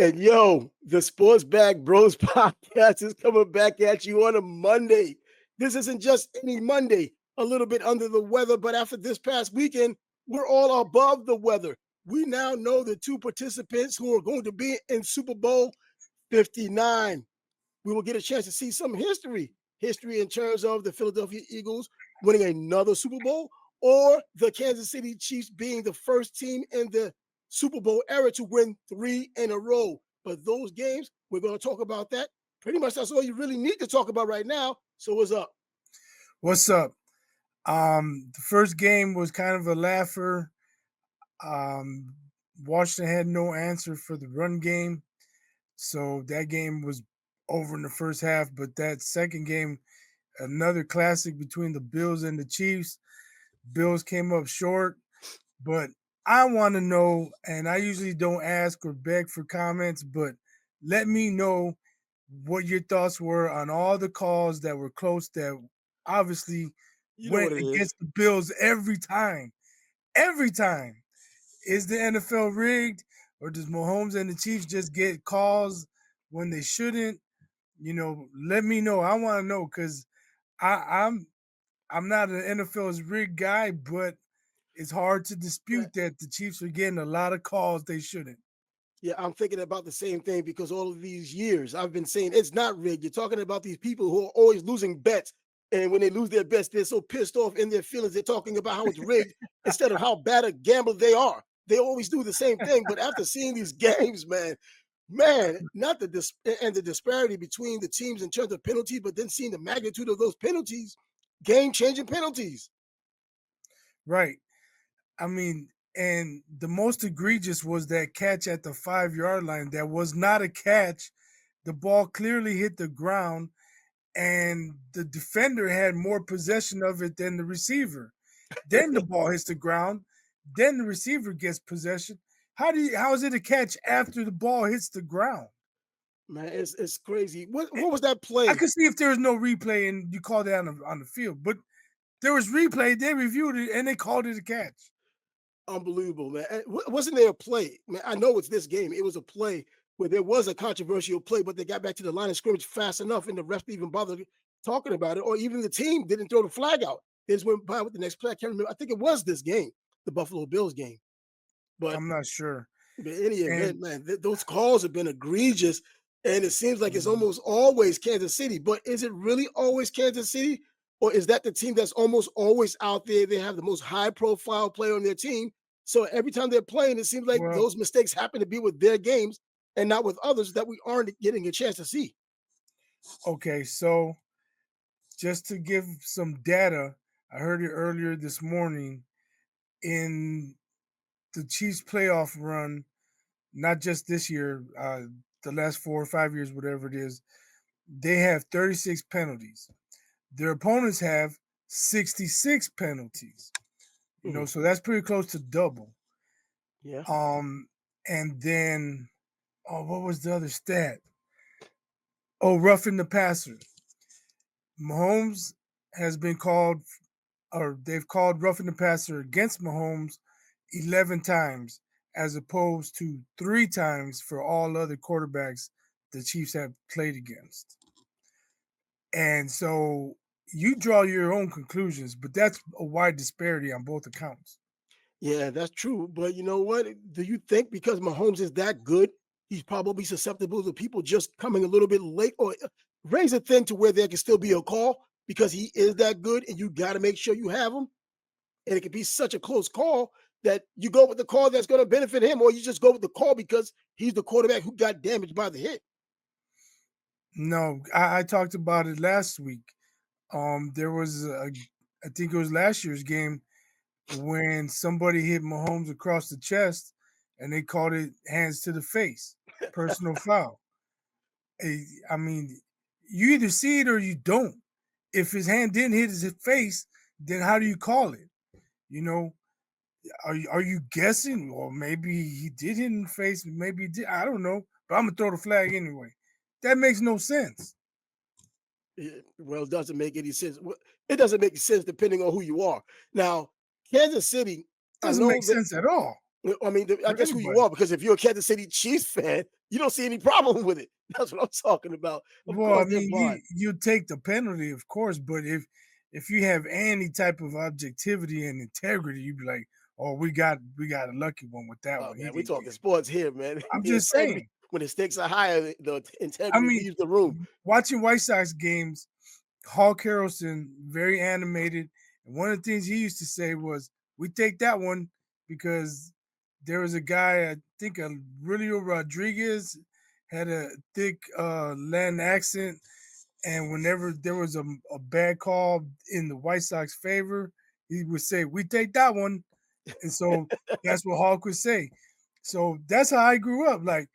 And yo, the Sports Bag Bros podcast is coming back at you on a Monday. This isn't just any Monday, a little bit under the weather, but after this past weekend, we're all above the weather. We now know the two participants who are going to be in Super Bowl 59. We will get a chance to see some history in terms of the Philadelphia Eagles winning another Super Bowl or the Kansas City Chiefs being the first team in the Super Bowl era to win three in a row. But those games, we're going to talk about that. Pretty much that's all you really need to talk about right now. So what's up? What's up? The first game was kind of a laugher. Um, Washington had no answer for the run game, so that game was over in the first half. But that second game, another classic between the Bills and the Chiefs. Bills came up short, but I want to know, and I usually don't ask or beg for comments, but let me know what your thoughts were on all the calls that were close that obviously You know went what it is. against the Bills every time. Every time. Is the NFL rigged, or does Mahomes and the Chiefs just get calls when they shouldn't? Let me know. I want to know because I'm not an NFL's rigged guy, but it's hard to dispute that the Chiefs are getting a lot of calls they shouldn't. Yeah, I'm thinking about the same thing because all of these years I've been saying it's not rigged. You're talking about these people who are always losing bets. And when they lose their bets, they're so pissed off in their feelings. They're talking about how it's rigged instead of how bad a gambler they are. They always do the same thing. But after seeing these games, man, not the and the disparity between the teams in terms of penalties, but then seeing the magnitude of those penalties, game-changing penalties. Right. I mean, and the most egregious was that catch at the 5 yard line. That was not a catch. The ball clearly hit the ground, and the defender had more possession of it than the receiver. Then the ball hits the ground. Then the receiver gets possession. How is it a catch after the ball hits the ground? Man, it's crazy. Eh, What was that I play? could see if there was no replay and you call that on the field, but there was replay. They reviewed it and they called it a catch. Unbelievable, man. Wasn't there a play? Man, I know it's this game. It was a play where there was a controversial play, but they got back to the line of scrimmage fast enough, and the ref didn't even bother talking about it, or even the team didn't throw the flag out. They just went by with the next play. I can't remember. I think it was this game, the Buffalo Bills game. But I'm not sure. in any event, And man, those calls have been egregious, and it seems like it's almost always Kansas City. But is it really always Kansas City, or is that the team that's almost always out there? They have the most high-profile player on their team, so every time they're playing, it seems like well, those mistakes happen to be with their games and not with others that we aren't getting a chance to see. okay, so just to give some data, I heard it earlier this morning in the Chiefs playoff run, not just this year, the last 4 or 5 years, whatever it is, they have 36 penalties. Their opponents have 66 penalties. Mhm. So that's pretty close to double. Yeah. Um, and then, oh, what was the other stat? Oh, roughing the passer. Mahomes has been called, or they've called roughing the passer against Mahomes 11 times, as opposed to 3 times for all other quarterbacks the Chiefs have played against. And so you draw your own conclusions, but that's a wide disparity on both accounts. Yeah, that's true. But you know what? Do you think because Mahomes is that good, he's probably susceptible to people just coming a little bit late or raise it thin to where there can still be a call because he is that good and you got to make sure you have him? And it could be such a close call that you go with the call that's going to benefit him, or you just go with the call because he's the quarterback who got damaged by the hit. No, I talked about it last week. There was I think it was last year's game when somebody hit Mahomes across the chest and they called it hands to the face, personal foul. I mean, you either see it or you don't. If his hand didn't hit his face, then how do you call it? You know, are you guessing? Or maybe he did hit in the face, maybe he did. I don't know, but I'm gonna throw the flag anyway. That makes no sense. Well, it doesn't make any sense. It doesn't make sense depending on who you are. Now, Kansas City, I Doesn't know make that sense at all. I mean, I for guess who you anybody. are, because if you're a Kansas City Chiefs fan, you don't see any problem with it. That's what I'm talking about. Of Well, I course, they're mean, blind. you take the penalty, of course, but if you have any type of objectivity and integrity, you'd be like, "Oh, we got a lucky one with that Oh one. He man, we didn't get talking it." sports here, man. I'm The just integrity, saying. when the stakes are higher, the I integrity mean, leaves the room. watching White Sox games, Hawk Harrelson, very animated, and one of the things he used to say was, "We take that one because there was a guy, I think, Julio Rodriguez, had a thick Latin accent, and whenever there was a bad call in the White Sox favor, he would say, "We take that one." And so that's what Hawk would say. So that's how I grew up, like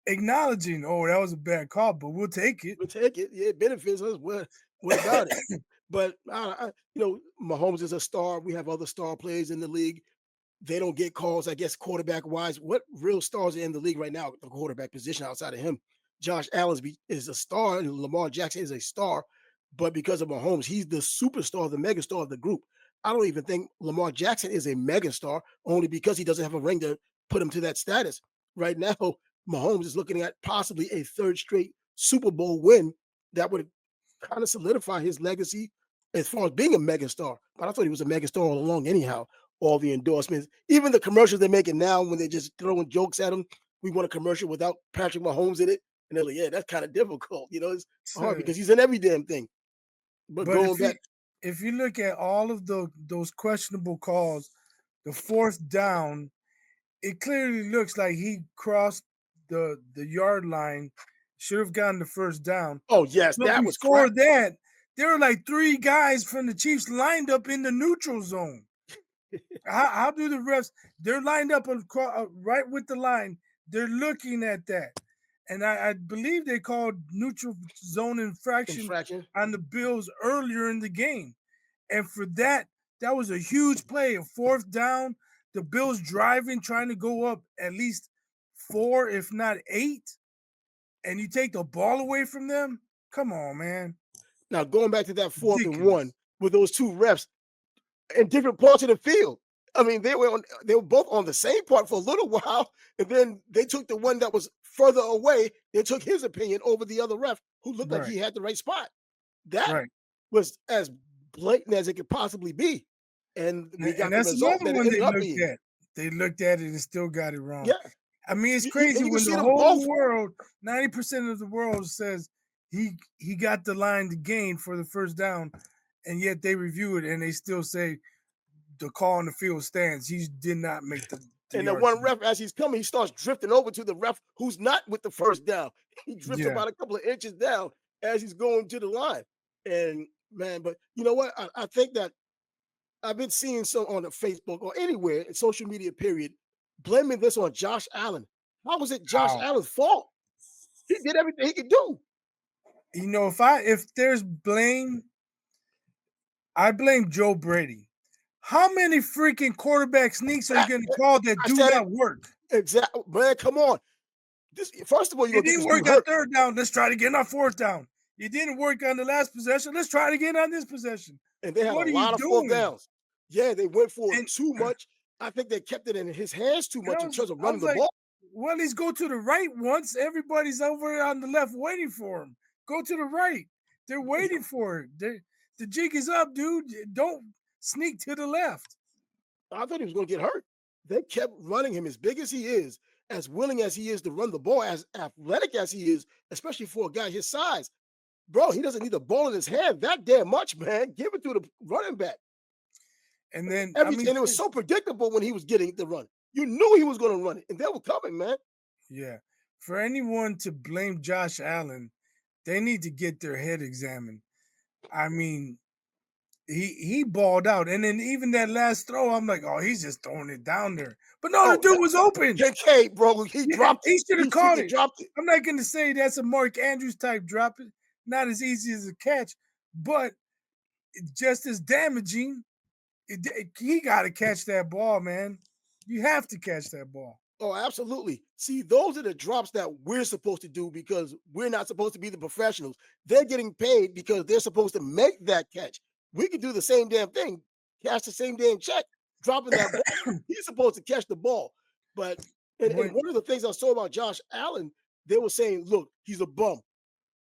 acknowledging, "Oh, that was a bad call, but we'll take it." We'll take it. Yeah, it benefits us. What about it? But Mahomes is a star. We have other star players in the league. They don't get calls, I guess, quarterback wise. What real stars are in the league right now, the quarterback position outside of him? Josh Allen is a star, and Lamar Jackson is a star. But because of Mahomes, he's the superstar, the megastar of the group. I don't even think Lamar Jackson is a megastar, only because he doesn't have a ring to put him to that status. Right now, Mahomes is looking at possibly a third straight Super Bowl win that would kind of solidify his legacy as far as being a megastar. But I thought he was a megastar all along, anyhow. All the endorsements, even the commercials they're making now when they're just throwing jokes at him. We want a commercial without Patrick Mahomes in it. And they're like, yeah, that's kind of difficult. It's hard So, because he's in every damn thing. But but going back, if you look at all of those questionable calls, the fourth down, it clearly looks like he crossed the yard line, should have gotten the first down. oh, yes, But that was before crap. that, there were like three guys from the Chiefs lined up in the neutral zone. How do the refs? They're lined up right with the line. They're looking at that, and I believe they called neutral zone infraction Infraction. on the Bills earlier in the game. And for that, that was a huge play, a fourth down. The Bills driving, trying to go up at least four, if not eight, and you take the ball away from them. Come on, man, Now, going back to that fourth and one ridiculous. with those two refs in different parts of the field. I mean, they were both on the same part for a little while, and then they took the one that was further away. They took his opinion over the other ref, who looked like Right, he had the right spot. That right. was as blatant as it could possibly be, and we And got the that's result another that it one ended they up looked being. at. They looked at it and still got it wrong. Yeah, I mean, it's and crazy you can when see the them whole both. world, 90% of the world says he got the line to gain for the first down, and yet they review it and they still say the call on the field stands. He did not make the And the yard to one gain. ref, as he's coming, he starts drifting over to the ref who's not with the first down. He drifts Yeah. about a couple of inches down as he's going to the line. And man, but you know what? I think that I've been seeing some on the Facebook or anywhere in social media, period, blaming this on Josh Allen. How was it Josh How? Allen's fault? He did everything he could do. If there's blame, I blame Joe Brady. How many freaking quarterback sneaks are you That, going to call that I do said it not work? exactly. Man, come on. First of all, you're It gonna get didn't this dude work on hurt. third down. Let's try to get on fourth down. It didn't work on the last possession. Let's try to get on this possession. And they had a What are you lot of fourth doing? downs. Yeah, they went for And too much. I think they kept it in his hands too and much in terms of I running was the like, ball. well, he's go to the right once. Everybody's over on the left waiting for him. Go to the right. They're waiting for it. The jig is up, dude. Don't sneak to the left. I thought he was going to get hurt. They kept running him as big as he is, as willing as he is to run the ball, as athletic as he is, especially for a guy his size. Bro, he doesn't need the ball in his hand that damn much, man. Give it to the running back. And then, I Every mean, and it was so predictable when he was getting the run. You knew he was going to run it, and they were coming, man. yeah, for anyone to blame Josh Allen, they need to get their head examined. I mean, he balled out. And then even that last throw, I'm like, oh, he's just throwing it down there. But no, the Oh, dude was open. Kincaid, bro, he Yeah, dropped it. he should He have caught freaking it. dropped it. I'm not going to say that's a Mark Andrews type drop it. Not as easy as a catch, but just as damaging. He got to catch that ball, man. You have to catch that ball. Oh, absolutely. See, those are the drops that we're supposed to do because we're not supposed to be the professionals. They're getting paid because they're supposed to make that catch. We could do the same damn thing, catch the same damn check, dropping that ball. He's supposed to catch the ball. But and When one of the things I saw about Josh Allen, they were saying, look, he's a bum.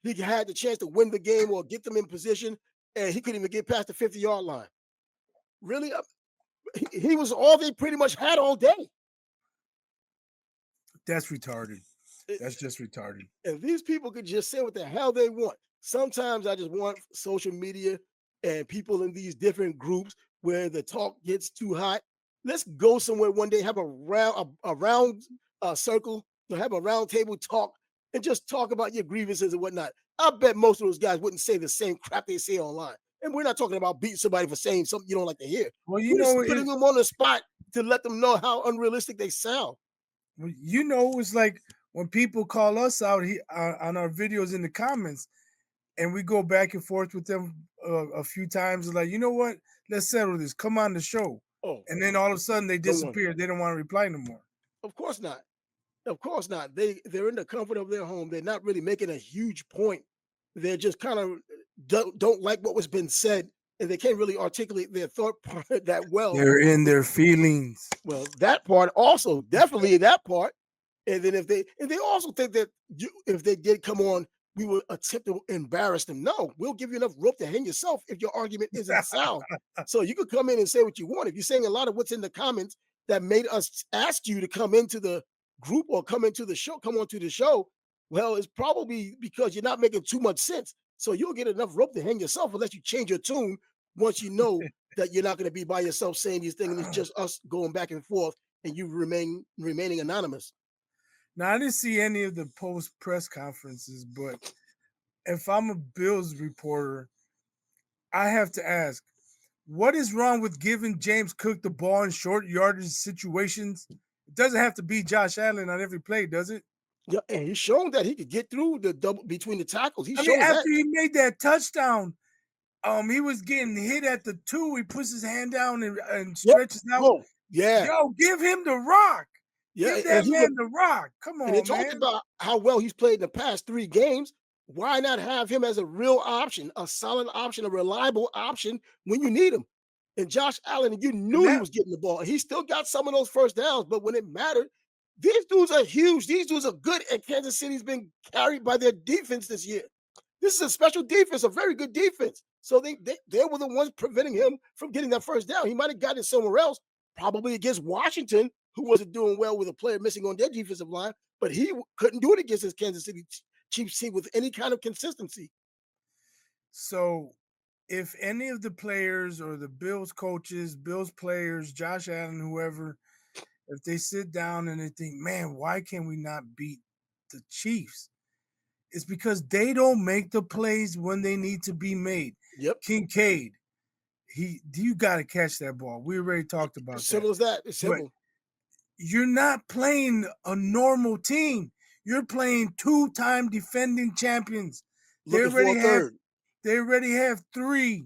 He had the chance to win the game or get them in position, and he couldn't even get past the 50-yard line. Really? He was all they pretty much had all day. That's retarded. That's just retarded. And these people could just say what the hell they want. Sometimes I just want social media and people in these different groups where the talk gets too hot. Let's go somewhere one day, have a round circle, have a round table talk, and just talk about your grievances and whatnot. I bet most of those guys wouldn't say the same crap they say online. And we're not talking about beating somebody for saying something you don't like to hear. Well, you We're know, just putting them on the spot to let them know how unrealistic they sound. it's like when people call us out on our videos in the comments, and we go back and forth with them a few times. Like, you know what? Let's settle this. Come on the show. Oh, And then all of a sudden they don't want. disappear. They don't want to reply no more. Of course not. Of course not. They're in the comfort of their home. They're not really making a huge point. They're just kind of don't like what was been said, and they can't really articulate their thought part that well. They're in their feelings. Well, that part also definitely that part. And then if they also think that if they did come on, we would attempt to embarrass them. No, we'll give you enough rope to hang yourself if your argument isn't sound. So you could come in and say what you want. If you're saying a lot of what's in the comments that made us ask you to come into the group or come into the show, come onto the show, well, it's probably because you're not making too much sense. So you'll get enough rope to hang yourself unless you change your tune once you know that you're not going to be by yourself saying these things and it's just us going back and forth and you remaining anonymous. Now, I didn't see any of the post press conferences, but if I'm a Bills reporter, I have to ask, what is wrong with giving James Cook the ball in short yardage situations? It doesn't have to be Josh Allen on every play, does it? Yeah, and he's shown that he could get through the double between the tackles. He's I mean, shown that. after he made that touchdown, he was getting hit at the 2. He puts his hand down and Yep. stretches out. Oh, yeah. Yo, give him the rock. Yeah. Give And that he man would the rock. Come and they on, talked man. about how well he's played in the past 3 games. Why not have him as a real option, a solid option, a reliable option when you need him? And Josh Allen, you And knew he that was getting the ball. He still got some of those first downs, but when it mattered, these dudes are huge. These dudes are good, and Kansas City's been carried by their defense this year. This is a special defense, a very good defense. So they were the ones preventing him from getting that first down. He might have gotten it somewhere else, probably against Washington, who wasn't doing well with a player missing on their defensive line, but he couldn't do it against his Kansas City Chiefs team with any kind of consistency. so if any of the players or the Bills coaches, Bills players, Josh Allen, whoever, if they sit down and they think, man, why can we not beat the Chiefs? It's because they don't make the plays when they need to be made. Yep. Kincaid, you got to catch that ball. We already talked about that. Simple as that. It's But simple. you're not playing a normal team. You're playing two-time defending champions. They Looking for already a have third. they already have 3,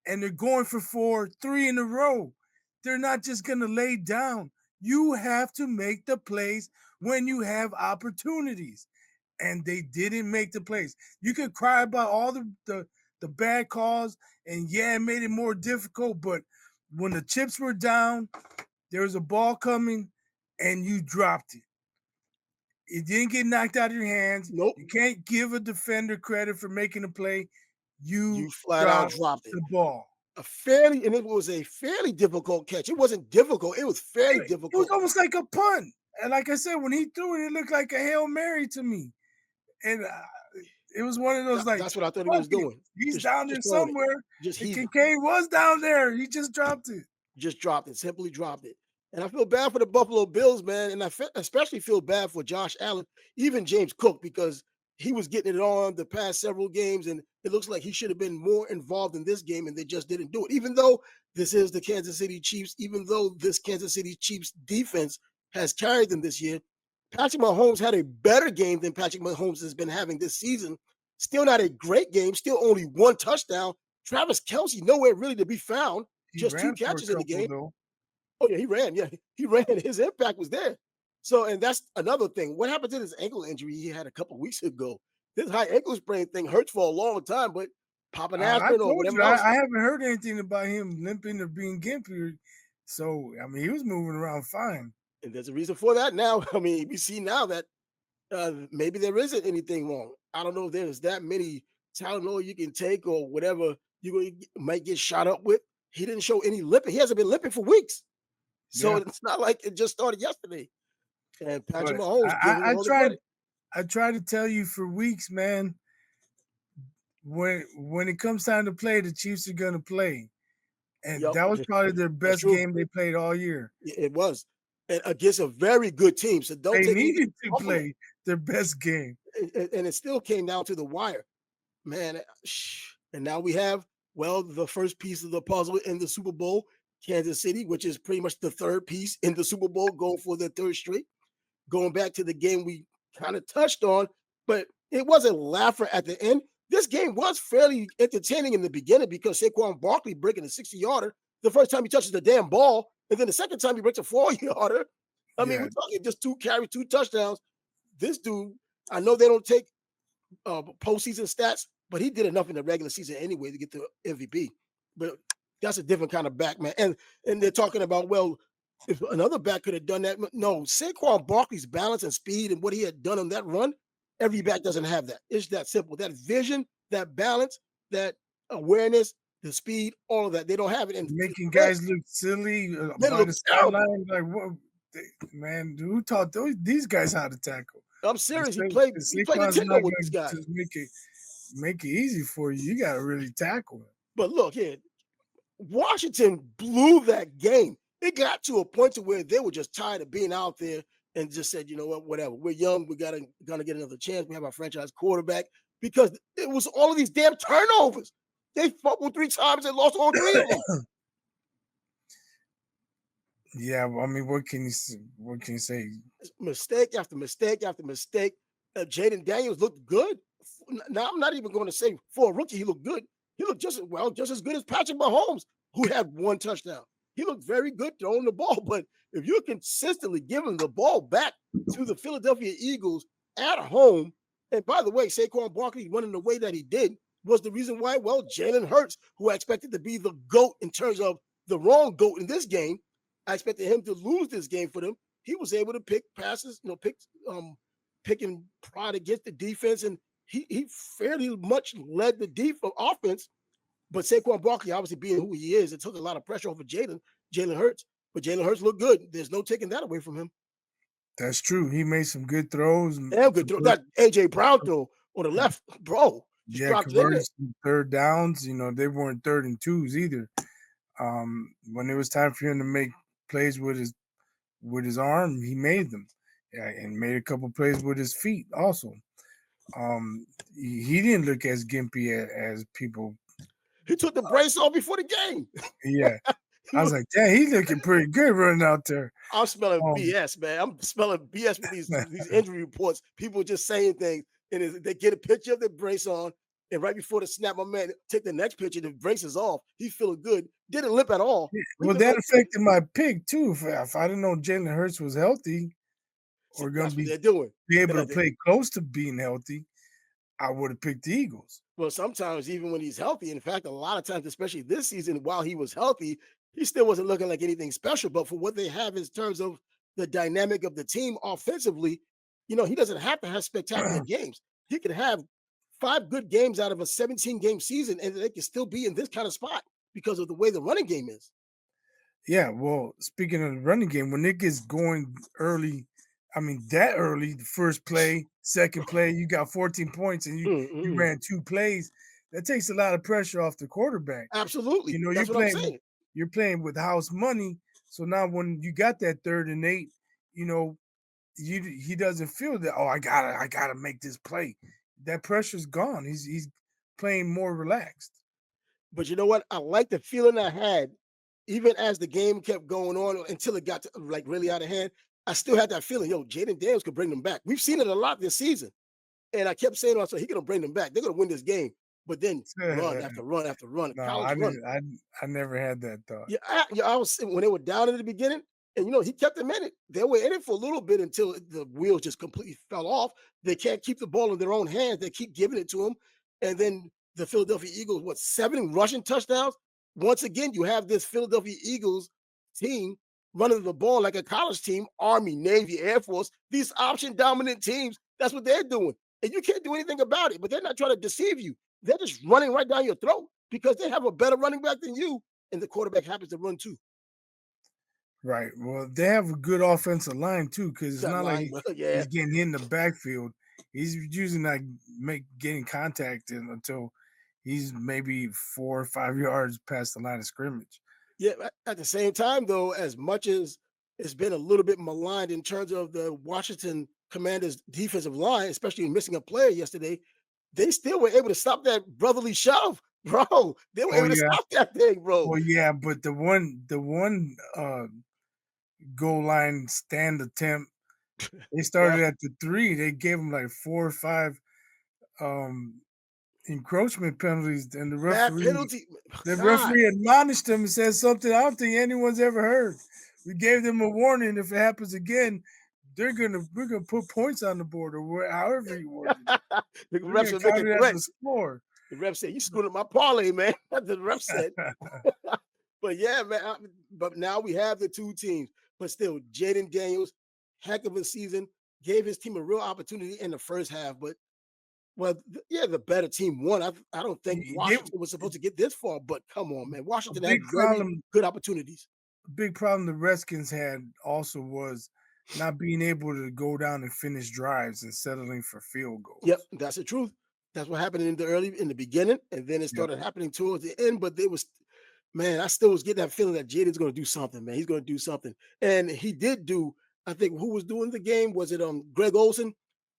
and they're going for 4, 3 in a row. They're not just gonna lay down. You have to make the plays when you have opportunities. And they didn't make the plays. You could cry about all the bad calls, and yeah, it made it more difficult. But when the chips were down, there was a ball coming, and you dropped it. It didn't get knocked out of your hands. Nope. You can't give a defender credit for making a play. You You flat out dropped dropped it. the ball. And it was a fairly difficult catch. It wasn't difficult, it was fairly It was difficult. almost like a punt. And like I said, when he threw it, it looked like a Hail Mary to me. And it was one of those like, That's what I thought he fuck was it. doing. He's down there Just throwing it. somewhere. Just And heaving. Kincaid was down there. He just dropped it. Just dropped it, simply dropped it. And I feel bad for the Buffalo Bills, man. And especially feel bad for Josh Allen, even James Cook, because he was getting it on the past several games. And it looks like he should have been more involved in this game, and they just didn't do it. Even though this is the Kansas City Chiefs, even though this Kansas City Chiefs defense has carried them this year, Patrick Mahomes had a better game than Patrick Mahomes has been having this season. Still not a great game, still only 1 touchdown. Travis Kelsey, nowhere really to be found, He just 2 ran for a catches in the couple game. though. Oh, yeah, he ran. Yeah, he ran. His impact was there. So, and that's another thing. What happened to this ankle injury he had a couple weeks ago? This high ankle sprain thing hurts for a long time, but pop an I aspirin or told whatever you, else. I haven't heard anything about him limping or being gimpy. So I mean, he was moving around fine. And there's a reason for that now. I mean, we see now that maybe there isn't anything wrong. I don't know if there's that many Tylenol you can take or whatever might get shot up with. He didn't show any limping. He hasn't been limping for weeks. So Yeah, it's not like it just started yesterday. And but Patrick Mahomes, give him I all the tried credit. I tried to tell you for weeks, man. When it comes time to play, the Chiefs are gonna play, and Yep, that was probably their that's best true. game they played all year. It was. And against a very good team. So don't They take anything needed to from Buffalo. play their best game. And it still came down to the wire. Man, and now we have, well, the first piece of the puzzle in the Super Bowl, Kansas City, which is pretty much the third piece in the Super Bowl, going for their third straight. Going back to the game we kind of touched on, but it wasn't laugher at the end. This game was fairly entertaining in the beginning because Saquon Barkley breaking a 60-yarder the first time he touches the damn ball, and then the second time he breaks a 4-yarder. I mean, we're Yeah, talking just 2 carries, 2 touchdowns. This dude, I know they don't take postseason stats, but he did enough in the regular season anyway to get the MVP. But that's a different kind of back, man. And they're talking about, well, if another back could have done that. No, Saquon Barkley's balance and speed and what he had done on that run, every back doesn't have that. It's that simple. That vision, that balance, that awareness, the speed, all of that. They don't have it. And making man, guys look silly they by look the terrible. sideline. Like, what, man? Who taught these guys how to tackle? I'm If serious. He played Saquon's Nintendo not with going these to guys. just make it easy for you. You got to really tackle him. But look here, Washington blew that game. It got to a point to where they were just tired of being out there and just said, you know what, whatever. We're young. We gonna get another chance. We have our franchise quarterback because it was all of these damn turnovers. They fumbled 3 times and lost all 3 of them. Yeah, well, I mean, what can you say? Mistake after mistake after mistake. Jaden Daniels looked good. Now I'm not even going to say for a rookie he looked good. He looked just just as good as Patrick Mahomes, who had 1 touchdown. He looked very good throwing the ball. But if you're consistently giving the ball back to the Philadelphia Eagles at home, and by the way, Saquon Barkley running the way that he did was the reason why. Well, Jalen Hurts, who I expected to be the GOAT in terms of the wrong GOAT in this game, I expected him to lose this game for them. He was able to pick passes, picking pride against the defense, and he fairly much led the offense. But Saquon Barkley, obviously being who he is, it took a lot of pressure off of Jalen Hurts. But Jalen Hurts looked good. There's no taking that away from him. That's true. He made some good throws and Damn good throw. That AJ Brown throw on the left, bro, just yeah, dropped it in converted there. some third downs. They weren't third and twos either. When it was time for him to make plays with his arm, he made them. Yeah, and made a couple plays with his feet also. He didn't look as gimpy as people. He took the brace off before the game. Yeah, He I was was, like, "Damn, he's looking pretty good running out there." I'm smelling Um, BS, man. I'm smelling BS with these injury reports. People just saying things, and they get a picture of the brace on, and right before the snap, my man take the next picture. The brace is off. He's feeling good. Didn't limp at all. He well, looked that like affected my pick too. If I didn't know Jalen Hurts was healthy see, or going to that's what they're doing. be able They're to like, play close to being healthy, I would have picked the Eagles. well, sometimes even when he's healthy, in fact, a lot of times, especially this season, while he was healthy, he still wasn't looking like anything special. But for what they have in terms of the dynamic of the team offensively, he doesn't have to have spectacular games. He could have 5 good games out of a 17-game season, and they can still be in this kind of spot because of the way the running game is. Yeah, well, speaking of the running game, when it gets going early, I mean that early, the first play, second play, you got 14 points and you Mm-mm. ran 2 plays. That takes a lot of pressure off the quarterback. Absolutely, You're that's what I'm playing with saying. house money. So now when you got that 3rd and 8, you know, he doesn't feel that, oh, I gotta make this play. That pressure's gone. He's playing more relaxed. But you know what? I like the feeling I had, even as the game kept going on until it got to, like really out of hand. I still had that feeling, yo, Jaden Daniels could bring them back. We've seen it a lot this season. And I kept saying to myself, he's gonna bring them back. They're gonna win this game. But then run after run after run, No, college run. I never had that thought. Yeah, I was when they were down in the beginning, and he kept them in it. They were in it for a little bit until the wheels just completely fell off. They can't keep the ball in their own hands. They keep giving it to them, and then the Philadelphia Eagles, 7 rushing touchdowns? Once again, you have this Philadelphia Eagles team running the ball like a college team, Army, Navy, Air Force, these option dominant teams, that's what they're doing. And you can't do anything about it, but they're not trying to deceive you. They're just running right down your throat because they have a better running back than you, and the quarterback happens to run too. Right. Well, they have a good offensive line too, because it's That not like line, yeah. he's getting hit in the backfield. He's using like getting contact until he's maybe 4 or 5 yards past the line of scrimmage. Yeah, at the same time, though, as much as it's been a little bit maligned in terms of the Washington Commanders' defensive line, especially missing a player yesterday, they still were able to stop that brotherly shove, bro. They were Oh able to yeah. stop that thing, bro. Well, yeah, but the one goal line stand attempt, they Yeah, started at the 3. They gave him like 4 or 5 um encroachment penalties, and the that referee penalty, the God. referee admonished them and said something I don't think anyone's ever heard. We gave them a warning. If it happens again, we're gonna put points on the board, or however he worded it. The We're refs gonna were count making it as a threats. score. The ref said, "You screwed up my parlay, man." The ref said. But yeah, man. But now we have the two teams. But still, Jaden Daniels, heck of a season, gave his team a real opportunity in the first half. But well, yeah, the better team won. I don't think They, Washington was supposed to get this far. But come on, man, a Washington big had very problem good opportunities. a big problem the Redskins had also was not being able to go down and finish drives and settling for field Yep, goals. that's the truth. That's what happened in the beginning, and then it Yep. started happening towards the end. But there was, man, I still was getting that feeling that Jaden's going to do something, man. He's going to do something, and he did do. I think who was doing the game was it Greg Olson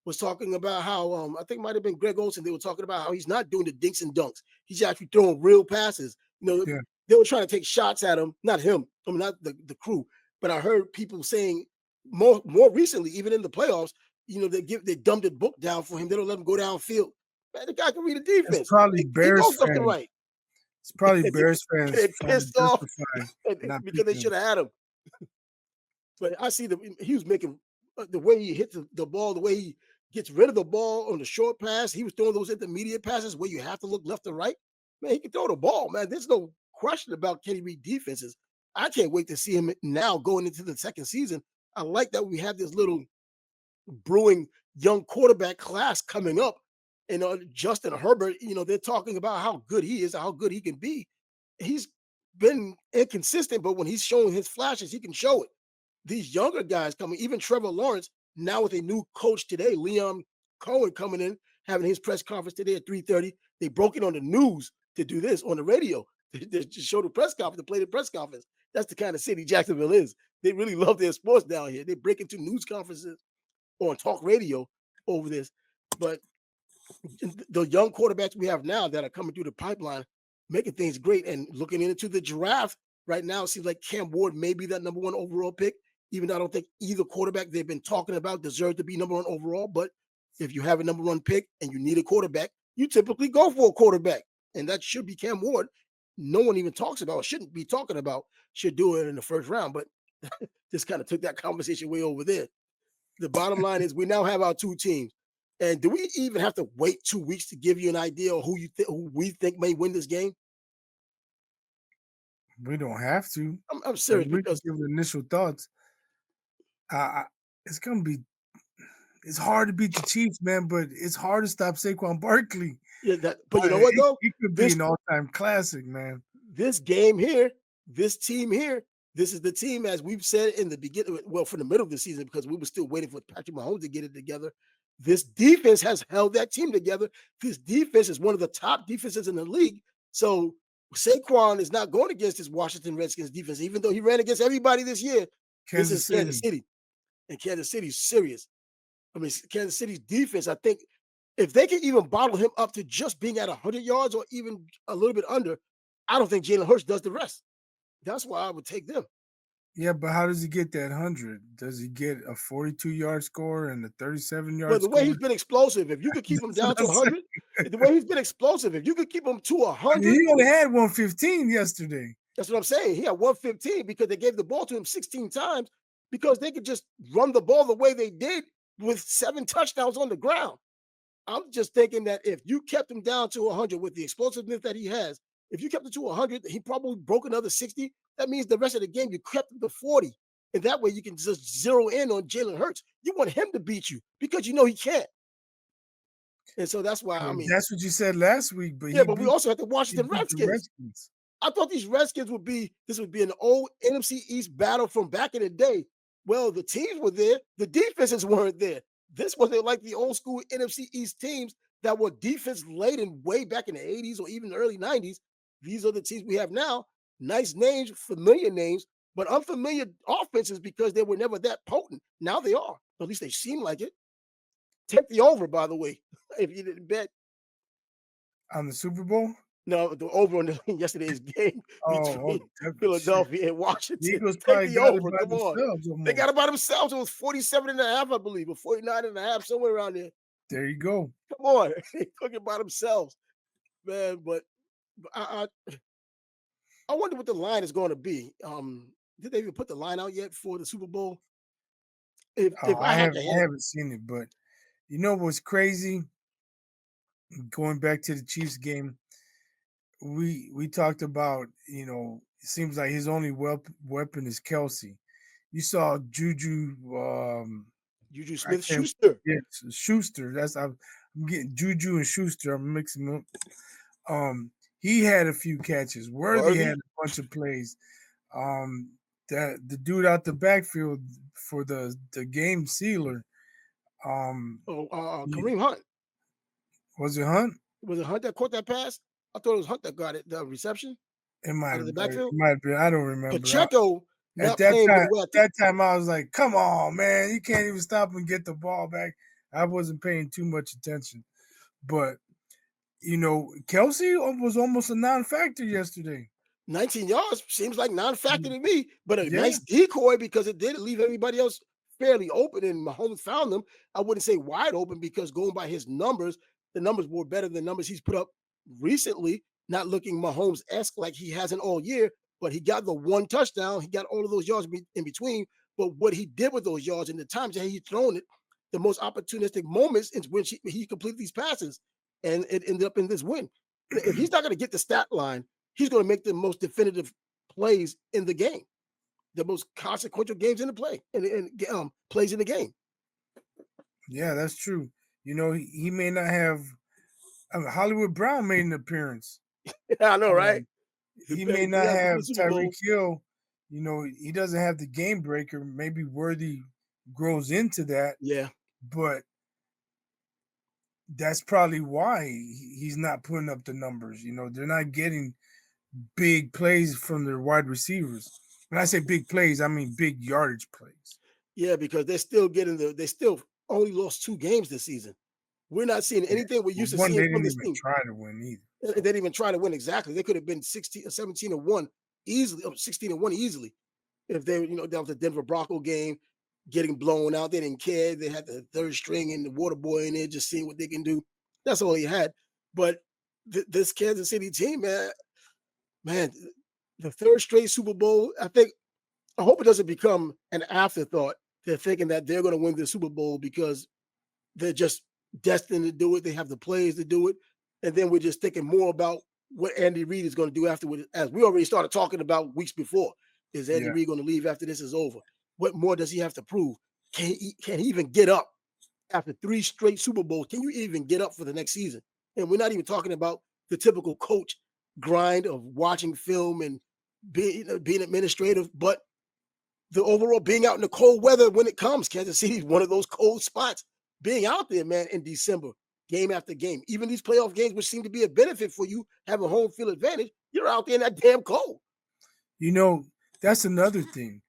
was talking about how I think it might have been Greg Olson. They were talking about how he's not doing the dinks and dunks. He's actually throwing real passes. Yeah. They were trying to take shots at him, not him. I mean, not the crew. But I heard people saying more recently, even in the playoffs, they dumbed the book down for him. They don't let him go downfield. Man, the guy can read a It's defense. probably He Bears knows left and fans. right. It's probably And Bears fans they trying to pissed off justify not because they picking should him. have had him. But I see he was making the way he hits the ball, the way he gets rid of the ball on the short pass. He was throwing those intermediate passes where you have to look left and right. Man, he can throw the ball, man. There's no question about Kenny Reed defenses. I can't wait to see him now going into the second season. I like that we have this little brewing young quarterback class coming up. And Justin Herbert, they're talking about how good he is, how good he can be. He's been inconsistent, but when he's showing his flashes, he can show it. These younger guys coming, even Trevor Lawrence, now with a new coach today, Leon Cohen coming in, having his press conference today at 3:30. They broke it on the news to do this on the radio. They just show the press conference, to play the press conference. That's the kind of city Jacksonville is. They really love their sports down here. They break into news conferences on talk radio over this. But the young quarterbacks we have now that are coming through the pipeline, making things great and looking into the draft right now, it seems like Cam Ward may be that number one overall pick, even though I don't think either quarterback they've been talking about deserves to be number one overall. But if you have a number one pick and you need a quarterback, you typically go for a quarterback. And that should be Cam Ward. No one even talks about, shouldn't be talking about, should do it in the first round. But just kind of took that conversation way over there. The bottom line is we now have our two teams. And do we even have to wait 2 weeks to give you an idea of who we think may win this game? We don't have to, I'm but serious we can because give initial thoughts. It's gonna be. It's hard to beat the Chiefs, man, but it's hard to stop Saquon Barkley. yeah, but you know what though? It could be This an all-time classic, man. this game here, this team here, this is the team as we've said in the beginning, well, from the middle of the season, because we were still waiting for Patrick Mahomes to get it together. This defense has held that team together. This defense is one of the top defenses in the league. So Saquon is not going against this Washington Redskins defense, even though he ran against everybody this year. This Kansas is Kansas City. City, and Kansas City's serious. I mean, Kansas City's defense, I think if they can even bottle him up to just being at 100 yards or even a little bit under, I don't think Jalen Hurts does the rest. That's why I would take them. Yeah, but how does he get that 100? Does he get a 42-yard score and a Well, 37-yard the way score? he's been explosive, if you could keep him That's what down to I'm saying. 100, the way he's been explosive, if you could keep him to I mean, 100, he only had 115 yesterday. that's what I'm saying. He had 115 because they gave the ball to him 16 times because they could just run the ball the way they did with 7 touchdowns on the ground. I'm just thinking that if you kept him down to 100 with the explosiveness that he has, if you kept it to 100, he probably broke another 60. That means the rest of the game you kept him to 40. And that way you can just zero in on Jalen Hurts. You want him to beat you because you know he can't. And so that's why, I Well, mean, that's what you said last week, but yeah, but we also have the he Washington beat the Redskins. Redskins. I thought these Redskins would be this would be an old NFC East battle from back in the day. Well, the teams were there, the defenses weren't there. This wasn't like the old school NFC East teams that were defense laden way back in the 80s or even the early 90s. These are the teams we have now. Nice names, familiar names, but unfamiliar offenses because they were never that potent. Now they are. At least they seem like it. Take the over, by the way, if you didn't bet. On the Super Bowl? No, the over on the, yesterday's game Oh, between shit. Philadelphia and The Washington. Eagles Take probably the got it over. by Come on. themselves They got almost. it by themselves. It was 47 and a half, I believe, or 49 and a half, somewhere around there. There you go. Come on. They took it by themselves, man. But I wonder what the line is going to be. Did they even put the line out yet for the Super Bowl? If I had to I hit, haven't seen it, but you know what's crazy? Going back to the Chiefs game, we talked about, it seems like his only weapon is Kelsey. You saw Juju, Juju I Smith can't, Schuster. yes, Schuster. I'm getting Juju and Schuster. I'm mixing them up. He had a few catches. Worthy had Worthy. a bunch of plays. Um, that the dude out the backfield for the game sealer. Oh, He- Kareem Hunt. was it Hunt? Was it Hunt that caught that pass? I thought it was Hunt that got it, the reception out of the It backfield. might have been. I don't remember. Pacheco At not playing with the way I think. that time, I was like, "Come on, man! You can't even stop and get the ball back." I wasn't paying too much attention, but Kelsey was almost a non-factor yesterday. 19 yards seems like non-factor Mm, to me, but a yeah, nice decoy because it did leave everybody else fairly open, and Mahomes found them. I wouldn't say wide open because going by his numbers, the numbers were better than numbers he's put up recently. Not looking Mahomes-esque like he hasn't all year, but he got the one touchdown. He got all of those yards in between. But what he did with those yards and the times that he's thrown it, the most opportunistic moments is when he completed these passes, and it ended up in this win. If he's not going to get the stat line, he's going to make the most definitive plays in the game, the most consequential games in the play, and plays in the game. yeah, that's true. He may not have. Hollywood Brown made an appearance. I know, right? Um, he may He not has for have the Super Tyreek Bowl. Hill. He doesn't have the game breaker. Maybe Worthy grows into that, Yeah, but that's probably why he's not putting up the numbers. They're not getting big plays from their wide receivers. When I say big plays, I mean big yardage plays. yeah, because they're still getting they still only lost 2 games this season. We're not seeing Yeah. anything we're Well, used to one, they seeing from didn't this even team. try to win either. They So didn't even try to win exactly. They could have been 16 or 17 or 1 easily, or 16 and 1 easily. If they, down to the Denver Bronco game, getting blown out, they didn't care. They had the third string and the water boy in there, just seeing what they can do. That's all he had. But this Kansas City team, man, the third straight Super Bowl. I hope it doesn't become an afterthought. They're thinking that they're going to win the Super Bowl because they're just destined to do it. They have the players to do it. And then we're just thinking more about what Andy Reid is going to do afterwards, as we already started talking about weeks before. Is Andy yeah, Reid going to leave after this is over? What more does he have to prove? Can he even get up after 3 straight Super Bowls? Can you even get up for the next season? And we're not even talking about the typical coach grind of watching film and being administrative, but the overall being out in the cold weather when it comes. Kansas City is one of those cold spots. Being out there, man, in December, game after game, even these playoff games, which seem to be a benefit for you, having home field advantage, you're out there in that damn cold. you know that's another thing.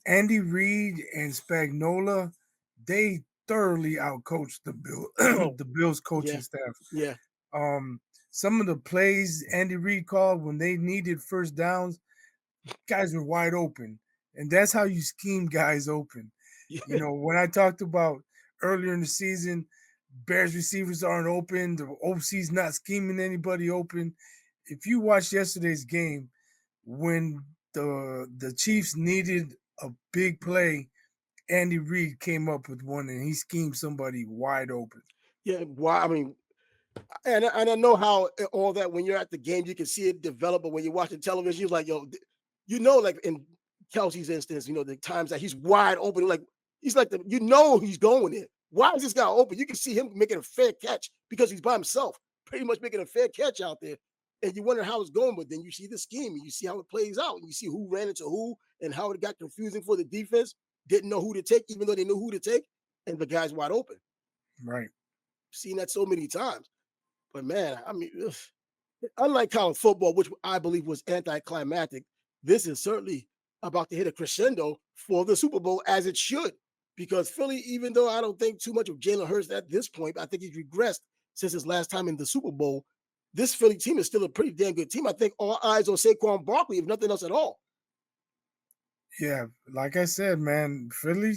Andy Reid and Spagnola, they thoroughly outcoached the Oh, the Bills yeah, coaching staff. yeah, Um, some of the plays Andy Reid called when they needed first downs, guys were wide open, and that's how you scheme guys open. yeah, When I talked about earlier in the season, Bears receivers aren't open, the OC's not scheming anybody open. If you watched yesterday's game, when the Chiefs needed a big play, Andy Reid came up with one and he schemed somebody wide open. yeah. Why? I mean, and I know how all that when you're at the game, you can see it develop, but when you're watching television, you're like, yo, like in Kelsey's instance, the times that he's wide open, like he's like he's going there. Why is this guy open? You can see him making a fair catch because he's by himself, pretty much making a fair catch out there. And you wonder how it's going, but then you see the scheme and you see how it plays out, and you see who ran into who and how it got confusing for the defense. Didn't know who to take, even though they knew who to take, and the guy's wide open. Right. Seen that so many times. But man, I mean, unlike college football, which I believe was anticlimactic, this is certainly about to hit a crescendo for the Super Bowl as it should. Because Philly, even though I don't think too much of Jalen Hurts at this point, I think he's regressed since his last time in the Super Bowl. This Philly team is still a pretty damn good team. I think all eyes on Saquon Barkley, if nothing else at all. Yeah, like I said, man, Philly,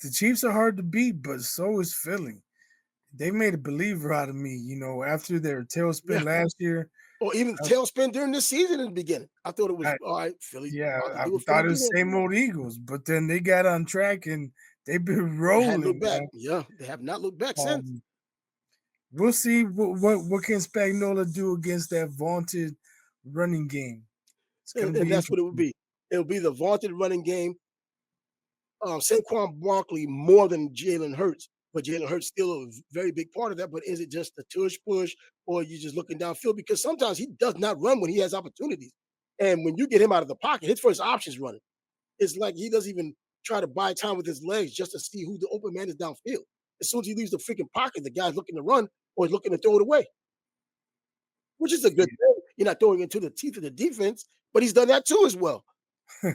the Chiefs are hard to beat, but so is Philly. They made a believer out of me, after their Yeah. tailspin last year. Or even I, tailspin during this season in the beginning. I thought it was I all right. Philly yeah, about to I do what Philly thought it do. was same old Eagles, but then they got on track and they've been They hadn't looked rolling, back. man. Yeah, they have not looked back since. Um, we'll see what can Spagnola do against that vaunted running game. It's gonna And be that's what it would interesting. be. It'll be the vaunted running game. Saquon Barkley more than Jalen Hurts, but Jalen Hurts still a very big part of that. But is it just the tush push, or you just looking downfield? Because sometimes he does not run when he has opportunities, and when you get him out of the pocket, his first option is running. It's like he doesn't even try to buy time with his legs just to see who the open man is downfield. As soon as he leaves the freaking pocket, the guy's looking to run or he's looking to throw it away, which is a good thing. You're not throwing into the teeth of the defense, but he's done that too as well. Yeah.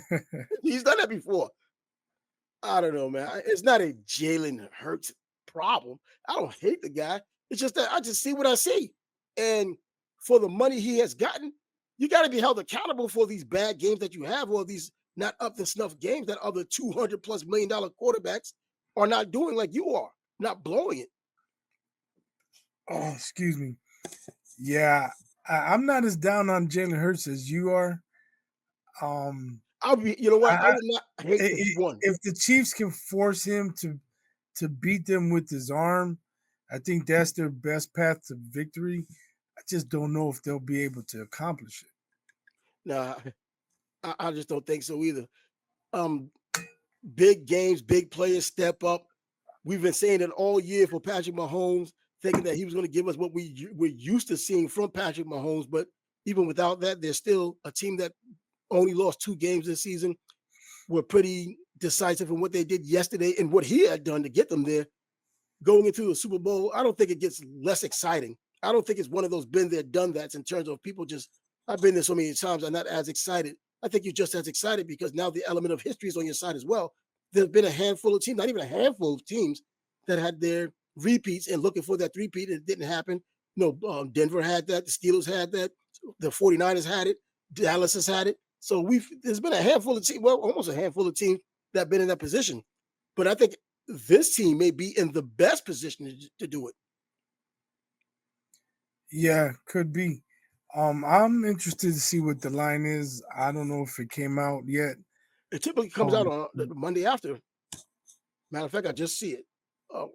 He's done that before. I don't know, man. It's not a Jalen Hurts problem. I don't hate the guy. It's just that I just see what I see. And for the money he has gotten, you got to be held accountable for these bad games that you have, or these not up to snuff games that other $200+ million quarterbacks are not doing like you are, not blowing it. Oh, excuse me. Yeah, I'm not as down on Jalen Hurts as you are. Um, I'll be, you know what? I I, would not hate if he won. if the Chiefs can force him to beat them with his arm, I think that's their best path to victory. I just don't know if they'll be able to accomplish it. Nah, I just don't think so either. Um, Big games, big players step up. We've been saying it all year for Patrick Mahomes, thinking that he was going to give us what we're used to seeing from Patrick Mahomes. But even without that, there's still a team that only lost 2 games this season. Were pretty decisive in what they did yesterday and what he had done to get them there. Going into the Super Bowl, I don't think it gets less exciting. I don't think it's one of those been there, done that's in terms of people just, I've been there so many times, I'm not as excited. I think you're just as excited because now the element of history is on your side as well. There's been a handful of teams, not even a handful of teams that had their repeats and looking for that repeat. It didn't happen. Denver had that. The Steelers had that. The 49ers had it. Dallas has had it. So there's been a handful of teams, well, almost a handful of teams that have been in that position. But I think this team may be in the best position to do it. Yeah, could be. I'm interested to see what the line is. I don't know if it came out yet. It typically comes out Um, on the Monday after. Matter of fact, I just see it. Uh,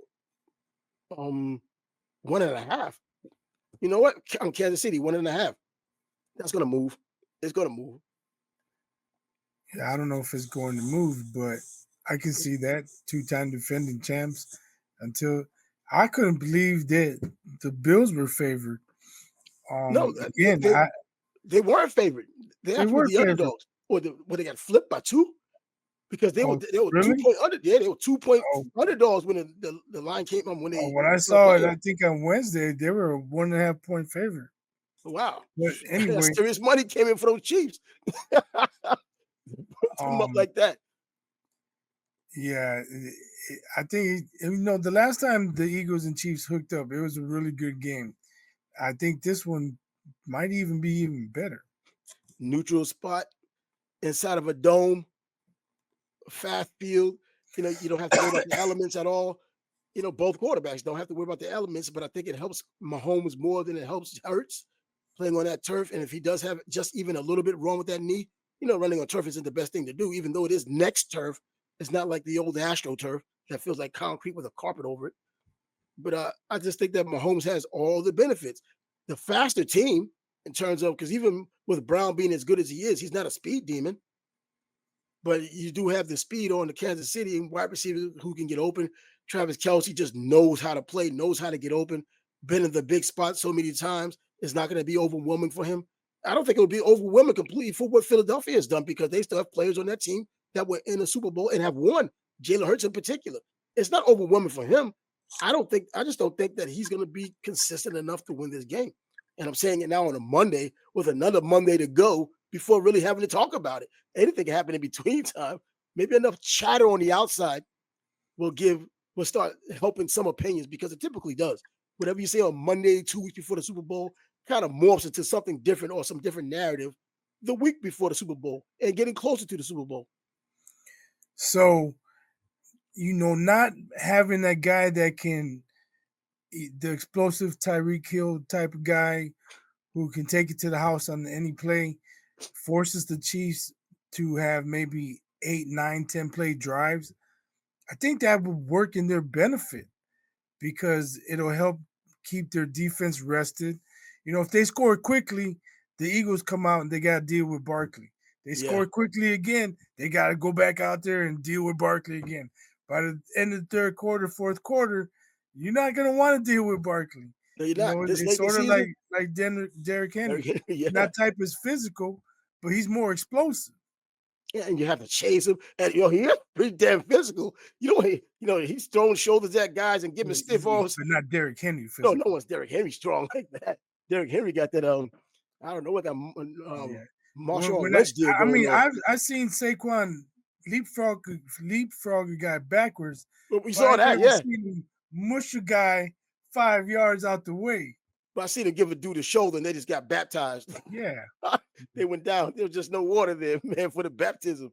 um, 1.5. You know what? On Kansas City, 1.5. That's gonna move. It's gonna move. yeah, I don't know if it's going to move, but I can see that two-time defending champs. Until I couldn't believe that the Bills were favored. No, Again, they weren't favored. They they actually were were the favored. underdogs, or they got flipped by 2 because Oh, they were two really? point under. Yeah, they were 2 point Oh, underdogs when the line came up when oh, they when I started saw it, playing. I think on Wednesday they were a 1.5 point favorite. Wow, But that's anyway, serious money came in for those Chiefs. Put them up um, like that. yeah, I think the last time the Eagles and Chiefs hooked up, it was a really good game. I think this one might even be even better. Neutral spot inside of a dome, fast field. You don't have to worry about the elements at all. Both quarterbacks don't have to worry about the elements, but I think it helps Mahomes more than it helps Hurts playing on that turf. And if he does have just even a little bit wrong with that knee, running on turf isn't the best thing to do, even though it is next turf. It's not like the old Astro turf that feels like concrete with a carpet over it. But I just think that Mahomes has all the benefits. The faster team in terms of, because even with Brown being as good as he is, he's not a speed demon. but you do have the speed on the Kansas City and wide receivers who can get open. Travis Kelsey just knows how to play, knows how to get open. Been in the big spot so many times. It's not going to be overwhelming for him. I don't think it would be overwhelming completely for what Philadelphia has done because they still have players on that team that were in the Super Bowl and have won. Jalen Hurts in particular. It's not overwhelming for him. I just don't think that he's going to be consistent enough to win this game. And I'm saying it now on a Monday with another Monday to go before really having to talk about it. Anything can happen in between time. Maybe enough chatter on the outside will give will start helping some opinions because it typically does. Whatever you say on Monday, 2 weeks before the Super Bowl, kind of morphs into something different or some different narrative the week before the Super Bowl and getting closer to the Super Bowl. So, not having that guy that can the explosive Tyreek Hill type of guy who can take it to the house on any play forces the Chiefs to have maybe 8, 9, 10 play drives. I think that would work in their benefit because it'll help keep their defense rested. If they score quickly, the Eagles come out and they got to deal with Barkley. They Yeah. score quickly again, they got to go back out there and deal with Barkley again. By the end of the third quarter, fourth quarter, you're not going to want to deal with Barkley. No, you're not. This It's late in the sort of like season, Derrick Henry. yeah. Not type is physical, but he's more explosive. Yeah, and you have to chase him. And he is pretty damn physical. He's throwing shoulders at guys and giving stiff arms. But not Derrick Henry No, no physical. one's Derrick Henry strong like that. Derrick Henry got that I don't know what that Yeah. Marshawn When Lynch deal I going mean, on. I've seen Saquon leapfrog a guy backwards, But we but saw I that, never yeah. seen him mush a guy 5 yards out the way. But I seen him give a dude a shoulder and they just got baptized. Yeah. They went down. There was just no water there, man, for the baptism.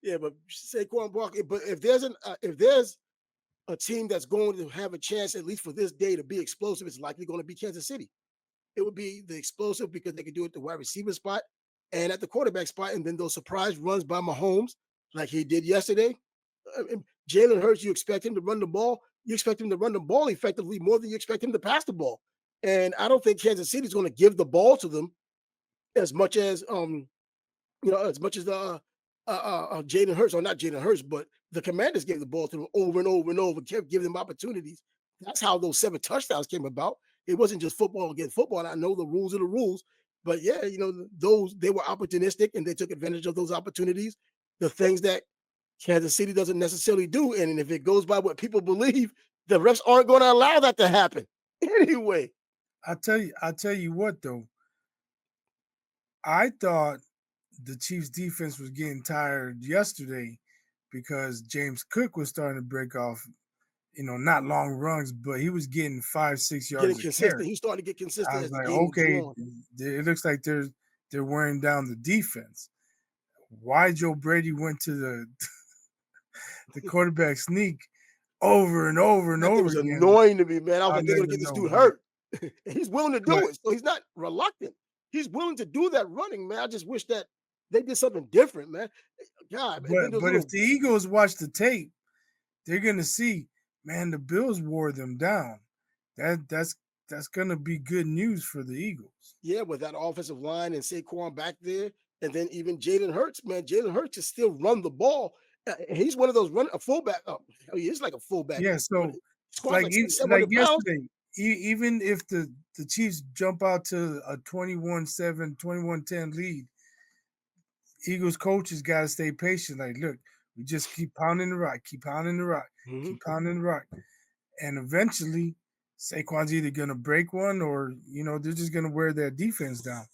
Yeah, but Saquon Barkley. But if there's a team that's going to have a chance, at least for this day, to be explosive, it's likely going to be Kansas City. It would be the explosive because they could do it at the wide receiver spot and at the quarterback spot, and then those surprise runs by Mahomes, like he did yesterday. Jalen Hurts, you expect him to run the ball. You expect him to run the ball effectively more than you expect him to pass the ball. And I don't think Kansas City is going to give the ball to them as much as as much as Jalen Hurts, or not Jalen Hurts, but the Commanders gave the ball to them over and over and over, kept giving them opportunities. That's how those 7 touchdowns came about. It wasn't just football against football. And I know the rules are the rules, but yeah, those they were opportunistic and they took advantage of those opportunities. The things that Kansas City doesn't necessarily do, and if it goes by what people believe, the refs aren't going to allow that to happen anyway. I'll tell you what though. I thought the Chiefs defense was getting tired yesterday because James Cook was starting to break off, not long runs, but he was getting 5, 6 yards Getting a carry. consistent, he's starting to get I consistent was as the like, game okay, goes on. it looks like they're wearing down the defense. Why Joe Brady went to the quarterback sneak over and over and That thing over was again, annoying to me, man. I was I'll like, they're never gonna get this know, dude man. hurt. And he's willing to But do it, so he's not reluctant. He's willing to do that running, man. I just wish that they did something different, man. God, and then but those but if little the Eagles watch the tape, they're gonna see, man, the Bills wore them down. That's gonna be good news for the Eagles. yeah, with that offensive line and Saquon back there, and then even Jalen Hurts, man. Jalen Hurts can still run the ball. He's one of those a fullback. Oh, he is like a fullback, Yeah, but so he squats like six, seven like hundred pounds. yesterday, even if the Chiefs jump out to a 21-7, 21-10 lead, Eagles coaches got to stay patient. Like, look, we just keep pounding the rock, keep pounding the rock, Mhm. keep pounding the rock, and eventually Saquon's either gonna break one or they're just gonna wear their defense down.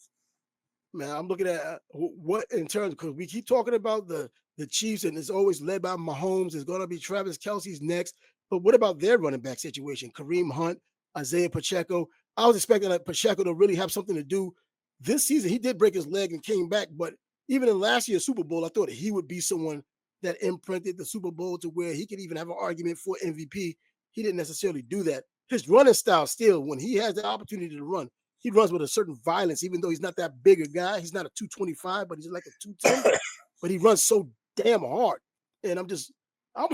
Man, I'm looking at what in terms because we keep talking about the Chiefs and it's always led by Mahomes. It's going to be Travis Kelsey's next, but what about their running back situation? Kareem Hunt, Isaiah Pacheco. I was expecting that Pacheco to really have something to do this season. He did break his leg and came back, but even in last year's Super Bowl, I thought he would be someone that imprinted the Super Bowl to where he could even have an argument for MVP. He didn't necessarily do that. His running style still, when he has the opportunity to run, he runs with a certain violence, even though he's not that big a guy. He's not a 225, but he's like a 210. But he runs so damn hard. And I'm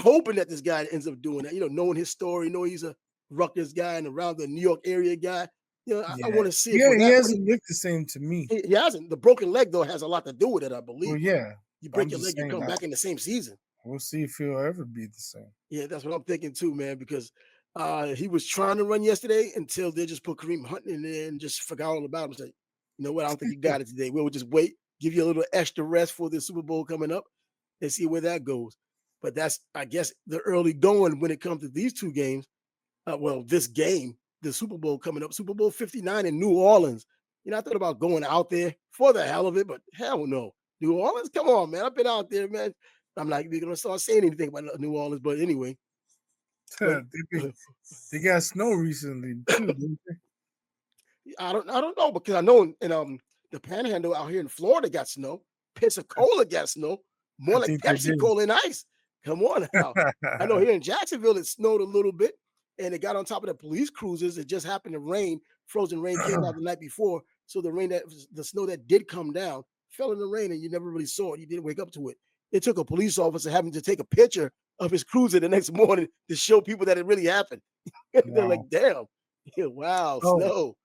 hoping that this guy ends up doing that. Knowing his story, knowing he's a Rutgers guy and around the New York area guy. I Yeah, want to see it yeah, for he that. But hasn't looked the same to me. he hasn't. The broken leg, though, has a lot to do with it, I Well, believe. yeah, You I'm break your just leg, you saying, come back in the same season. we'll see if he'll ever be the same. Yeah, that's what I'm thinking too, man. Because he was trying to run yesterday until they just put Kareem Hunt in there and just forgot all about him. Say, you know what? I don't think you got it today. We'll just wait, give you a little extra rest for the Super Bowl coming up, and see where that goes. But that's, I guess, the early going when it comes to these two games. Well, this game, the Super Bowl coming up, Super Bowl 59 in New Orleans. You know, I thought about going out there for the hell of it, but hell no. New Orleans, come on, man. I've been out there, man. I'm not even gonna start saying anything about New Orleans, but anyway. But They got snow recently too, didn't they? I don't know because I know in the Panhandle out here in Florida got snow. Pensacola got snow, I more like think they Pepsi did. Cola and ice. Come on now. I know here in Jacksonville it snowed a little bit, and it got on top of the police cruisers. It just happened to rain. Frozen rain came out the night before, so the snow that did come down fell in the rain, and you never really saw it. You didn't wake up to it. It took a police officer having to take a picture of his cruiser the next morning to show people that it really happened. They're Wow. like, "Damn, yeah, wow, Oh, snow."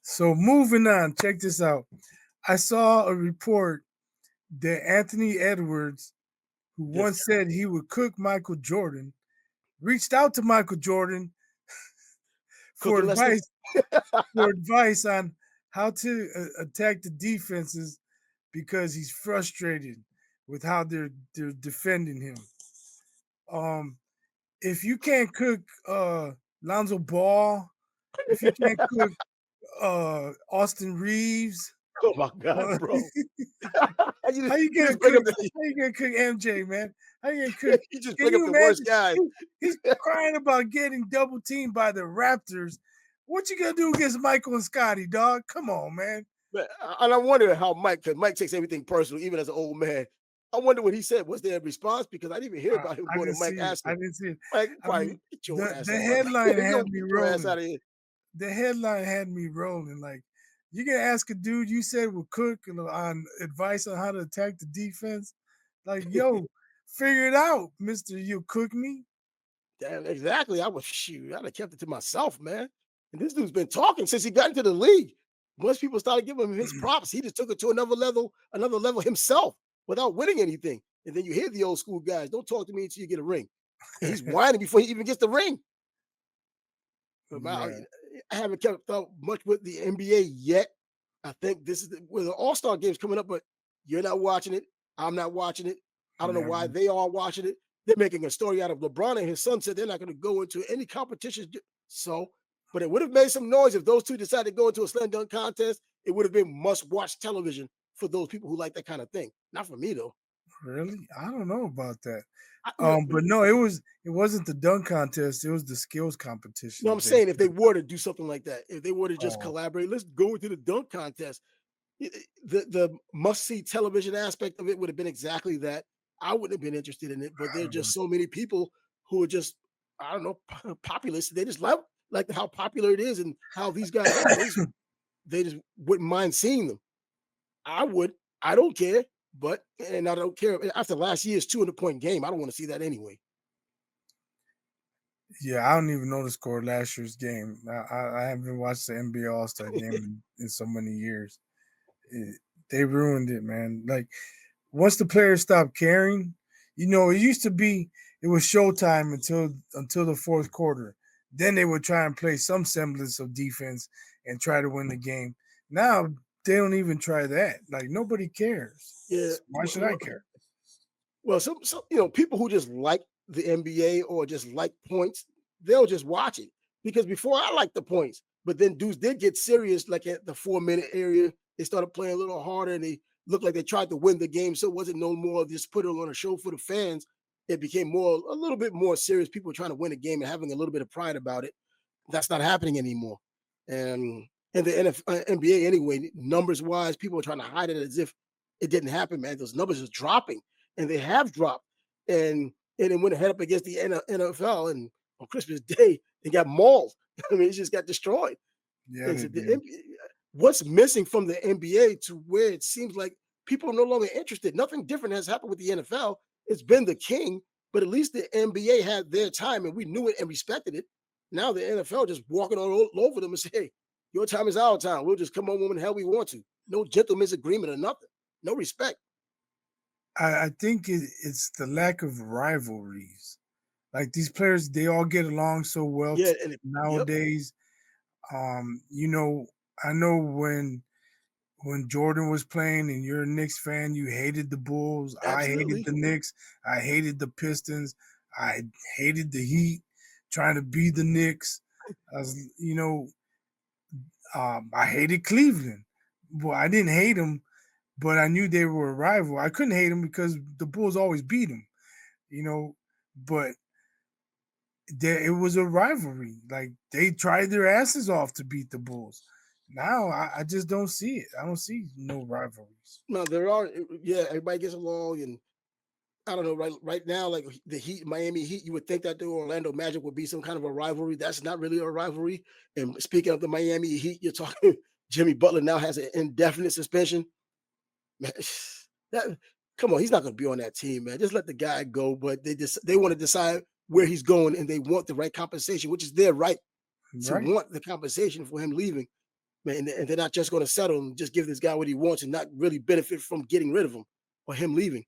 so moving on. Check this out. I saw a report that Anthony Edwards, who This once said he would cook Michael Jordan, reached out to Michael Jordan for cooking lessons. advice on how to attack the defenses because he's frustrated with how they're defending him. Um, if you can't cook Lonzo Ball, if you can't cook Austin Reeves, Oh my God, uh, bro! you, how you you gonna just bring cook? up the How you gonna cook MJ, man? How you gonna cook? you just Can bring up you the worst imagine? guys. He's crying about getting double teamed by the Raptors. What you gonna do against Michael and Scotty, dog? Come on, man. But and I wonder how Mike, because Mike takes everything personal, even as an old man. I wonder what he said. Was there a response? Because I didn't even hear about him I going to didn't Mike see it. I asking him. didn't see it. Mike, I probably mean, get your old ass the up out of headline here. had Yo, me get your ass rolling. out of here. The headline had me rolling. Like, you gonna ask a dude you said would cook on advice on how to attack the defense? Like, yo, figure it out, Mister. You cook me. Damn, exactly. I was shoot. I'd have kept it to myself, man. And this dude's been talking since he got into the league. Once people started giving him his props, he just took it to another level himself without winning anything. And then you hear the old school guys, don't talk to me until you get a ring. And he's whining before he even gets the ring. But Yeah, I haven't kept up much with the NBA yet. I think this is where the All Star game's coming up, but you're not watching it. I'm not watching it. I don't know why never. they are watching it. They're making a story out of LeBron and his son said they're not going to go into any competitions. So, but it would have made some noise if those two decided to go into a slam dunk contest. It would have been must watch television for those people who like that kind of thing. Not for me though. Really? I don't know about that. I, But no, it wasn't the dunk contest. It was the skills no, competition. I'm saying if they were to do something like that, if they were to just Oh, collaborate, let's go into the dunk contest. The must see television aspect of it would have been exactly that. I wouldn't have been interested in it, but there are just so many people who are just I don't know populist. They just love like how popular it is and how these guys are. They just wouldn't mind seeing them. I would. I don't care, but and I don't care after last year's 200-point game. I don't want to see that anyway. yeah, I don't even know the score of last year's game. I haven't watched the NBA All Star game in so many years. It, they ruined it, man. Like, once the players stopped caring, it used to be it was showtime until the fourth quarter. Then they would try and play some semblance of defense and try to win the game. Now they don't even try that. Like, nobody cares. Yeah. So why should I care? Well, some people who just like the NBA or just like points, they'll just watch it because before I liked the points, but then dudes did get serious like at the 4 minute area. They started playing a little harder and they looked like they tried to win the game. So it wasn't no more just put it on a show for the fans. It became a little bit more serious. People trying to win a game and having a little bit of pride about it. That's not happening anymore. And in the NBA anyway, numbers wise, people are trying to hide it as if it didn't happen, man. Those numbers are dropping and they have dropped. And it went ahead up against the NFL, and on Christmas Day they got mauled. I mean, it just got destroyed. Yeah, And they so did. what's missing from the NBA to where it seems like people are no longer interested? Nothing different has happened with the NFL. It's been the king, but at least the NBA had their time, and we knew it and respected it. Now the NFL just walking all over them and say, "Hey, your time is our time. We'll just come on when the hell we want to. No gentleman's agreement or nothing. No respect." I think it's the lack of rivalries. Like these players, they all get along so well Yeah, and yep, nowadays. You know, I know when Jordan was playing and you're a Knicks fan, you hated the Bulls. I hated absolutely. the Knicks. I hated the Pistons. I hated the Heat, trying to be the Knicks. I was, I hated Cleveland. Well, I didn't hate them, but I knew they were a rival. I couldn't hate them because the Bulls always beat them, you know. But it was a rivalry. Like they tried their asses off to beat the Bulls. Now I just don't see it. I don't see no rivalries. No, there are. Yeah, everybody gets along, and I don't know. Right now, like the Heat, Miami Heat, you would think that the Orlando Magic would be some kind of a rivalry. That's not really a rivalry. And speaking of the Miami Heat, you're talking Jimmy Butler now has an indefinite suspension. Man, that come on, he's not going to be on that team, man. Just let the guy go. But they want to decide where he's going, and they want the right compensation, which is their right to Right? want the compensation for him leaving. Man, and they're not just going to settle and just give this guy what he wants and not really benefit from getting rid of him or him leaving.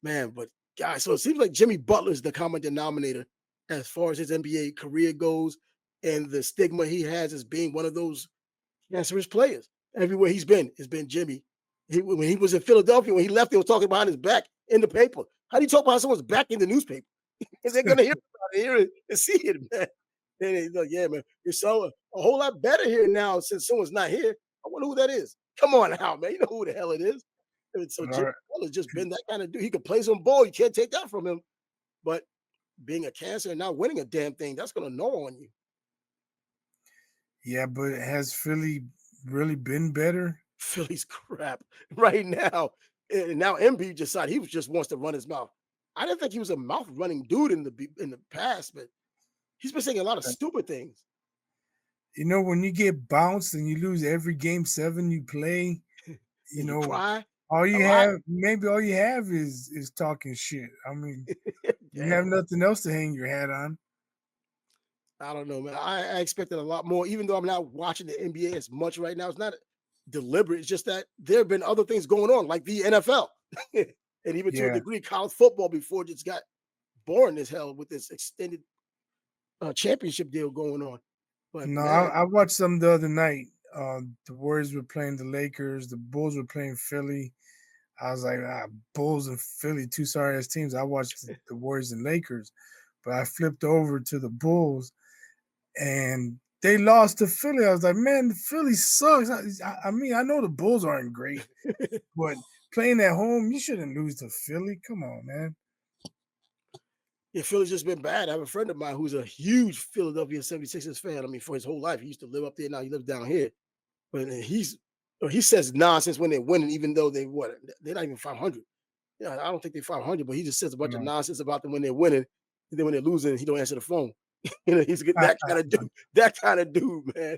Man, but guys, so it seems like Jimmy Butler is the common denominator as far as his NBA career goes, and the stigma he has as being one of those cancerous players. Everywhere he's been, it's been Jimmy. When he was in Philadelphia, when he left, they were talking behind his back in the paper. How do you talk behind someone's back in the newspaper? And they're gonna hear it and see it, man. And he's like, yeah, man, you're so a whole lot better here now since someone's not here. I wonder who that is. Come on now, man. You know who the hell it is. And so Jimmy Right. Butler's just been that kind of dude. He could play some ball. You can't take that from him. But being a cancer and not winning a damn thing, that's gonna gnaw on you. Yeah, but has Philly really been better? Philly's crap right now. And now MB decided he just wants to run his mouth. I didn't think he was a mouth running dude in the past, but he's been saying a lot of stupid things. When you get bounced and you lose every game 7 you play, you And you know, cry all a you lot. have maybe all you have is talking shit. I mean, you have Damn. nothing else to hang your hat on. I don't know, man. I expected a lot more, even though I'm not watching the NBA as much right now. It's not deliberate. It's just that there have been other things going on, like the NFL, and even to a Yeah. degree, college football before it just got boring as hell with this extended championship deal going on. But No, man, I watched some the other night. The Warriors were playing the Lakers, the Bulls were playing Philly. I was like, Bulls and Philly, two sorry ass teams. I watched the Warriors and Lakers, but I flipped over to the Bulls and they lost to Philly. I was like, man, Philly sucks. I mean, I know the Bulls aren't great, but playing at home, you shouldn't lose to Philly. Come on, man. yeah, Philly's just been bad. I have a friend of mine who's a huge Philadelphia 76ers fan. I mean, for his whole life, he used to live up there. Now he lives down here. But he says nonsense when they're winning, even though they're not even 500. Yeah, I don't think they're 500, but he just says a bunch of No. nonsense about them when they're winning, and then when they're losing, he don't answer the phone. He's that kind of dude. That kind of dude, man.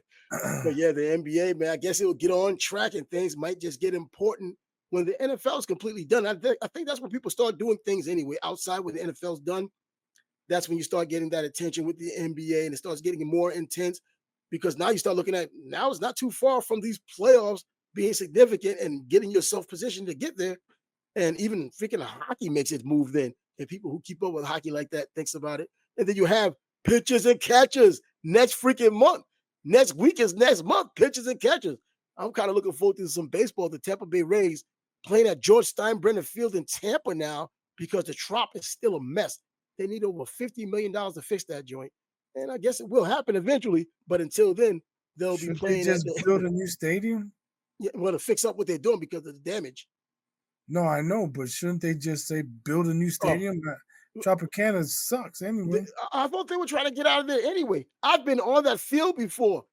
But yeah, the NBA, man, I guess it'll get on track and things might just get important when the NFL is completely done. I think that's when people start doing things anyway outside when the NFL's done. That's when you start getting that attention with the NBA and it starts getting more intense because now you start looking at now it's not too far from these playoffs being significant and getting yourself positioned to get there. And even freaking hockey makes its move then. And people who keep up with hockey like that thinks about it. And then you have pitchers and catchers next freaking month. Next week is next month, pitchers and catchers. I'm kind of looking forward to some baseball. The Tampa Bay Rays playing at George Steinbrenner Field in Tampa now because the Trop is still a mess. They need over $50 million to fix that joint. And I guess it will happen eventually. But until then, they'll be Should they playing at just the build a new stadium? yeah, well to fix up what they're doing because of the damage. No, I know, but shouldn't they just say build a new Oh, stadium? Tropicana sucks anyway. I thought they were trying to get out of there anyway. I've been on that field before.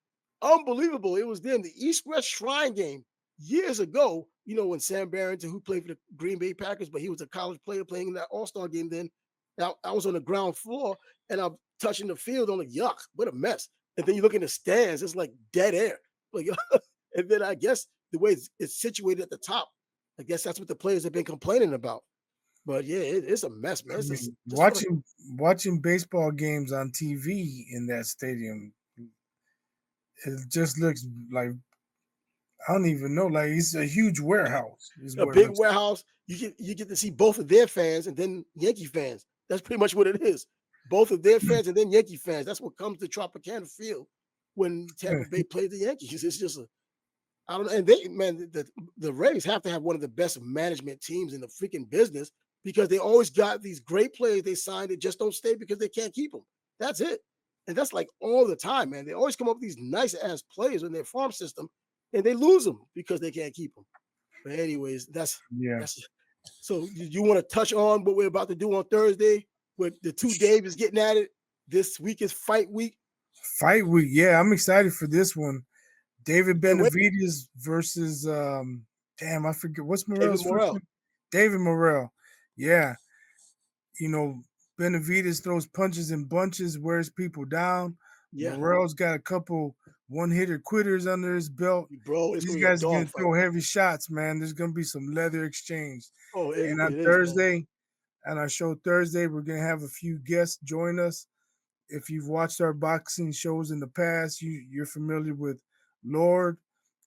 Unbelievable. It was then the East West Shrine game years ago, when Sam Barrington, who played for the Green Bay Packers, but he was a college player playing in that All Star game then. Now, I was on the ground floor and I'm touching the field. I'm like, yuck, what a mess. And then you look in the stands, it's like dead air. Like, and then I guess the way it's situated at the top, I guess that's what the players have been complaining about. But yeah, it's a mess, man. I It's mean, just for the watching baseball games on TV in that stadium, it just looks like I don't even know. Like it's a huge warehouse, is A what it big looks warehouse. You get to see both of their fans and then Yankee fans. That's pretty much what it is. Both of their like. fans and then Yankee fans. That's what comes to Tropicana Field when Tampa Bay plays the Yankees. It's just a I don't know. And they man, the Rays have to have one of the best management teams in the freaking business because they always got these great players they signed that just don't stay because they can't keep them. That's it. And that's like all the time, man. They always come up with these nice ass players in their farm system and they lose them because they can't keep them. But anyways, Yeah. that's so you want to touch on what we're about to do on Thursday with the two Daves getting at it. This week is fight week. Fight week. Yeah, I'm excited for this one. David And wait, Benavidez versus damn, I forget what's David Morel's first Morrell. name? David Morel. Yeah. You know, Benavidez throws punches in bunches, wears people down. Yeah, Morel's got a couple one-hitter quitters under his belt. bro, it's These gonna be a guys are dog gonna fight. throw heavy shots, man. There's gonna be some leather exchange. Oh, And it on is, man. Thursday, on our show Thursday, we're gonna have a few guests join us. If you've watched our boxing shows in the past, you're familiar with Lord